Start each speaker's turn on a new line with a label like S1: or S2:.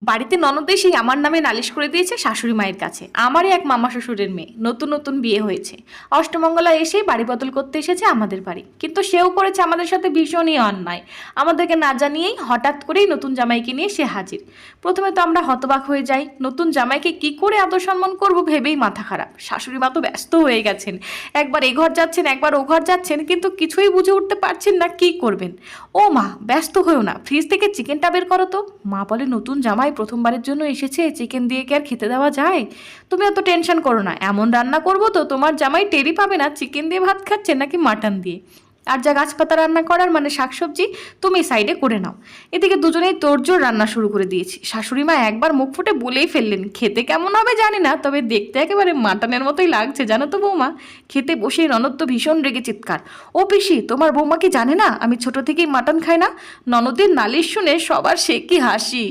S1: বাড়িতে ননদ এসেই আমার নামে নালিশ করে দিয়েছে শাশুড়ি মায়ের কাছে। আমারই এক মামা শ্বশুরের মেয়ে, নতুন নতুন বিয়ে হয়েছে, অষ্টমঙ্গলা এসেই বাড়ি বদল করতে এসেছে আমাদের বাড়ি, কিন্তু সেও করেছে আমাদের সাথে ভীষণই অন্যায়। আমাদেরকে না জানিয়েই হঠাৎ করেই নতুন জামাইকে নিয়ে সে হাজির। প্রথমে তো আমরা হতবাক হয়ে যাই, নতুন জামাইকে কি করে আদর সম্মান করবো ভেবেই মাথা খারাপ। শাশুড়ি মা তো ব্যস্ত হয়ে গেছেন, একবার এ ঘর যাচ্ছেন একবার ও ঘর যাচ্ছেন, কিন্তু কিছুই বুঝে উঠতে পারছেন না কি করবেন। ও মা, ব্যস্ত হয়েও না, ফ্রিজ থেকে চিকেনটা বের করো তো। মা বলে, নতুন জামাই প্রথমবারের জন্য এসেছে, চিকেন দিয়ে কি আর খেতে দেওয়া যায়? তুমি অত টেনশন করো না, এমন রান্না করবো তো তোমার জামাই টেরই পাবে না চিকেন দিয়ে ভাত খাচ্ছে নাকি মাটন দিয়ে। আর যা গাছপাতা রান্না করার মানে শাকসবজি, তুমি সাইডে করে নাও। এদিকে দুজনেই তোড়জোড় রান্না শুরু করে দিয়েছি। শাশুড়ি মা একবার মুখ ফুটে বলেই ফেললেন, খেতে কেমন হবে জানি না, তবে দেখতে একেবারে মাটনের মতোই লাগছে জানো তো বৌমা। খেতে বসেই ননদ তো ভীষণ রেগে চিৎকার, ও পিসি, তোমার বৌমা কি জানে না আমি ছোট থেকেই মাটন খাই না? ননদের নালিশ শুনে সবার সে কি হাসি।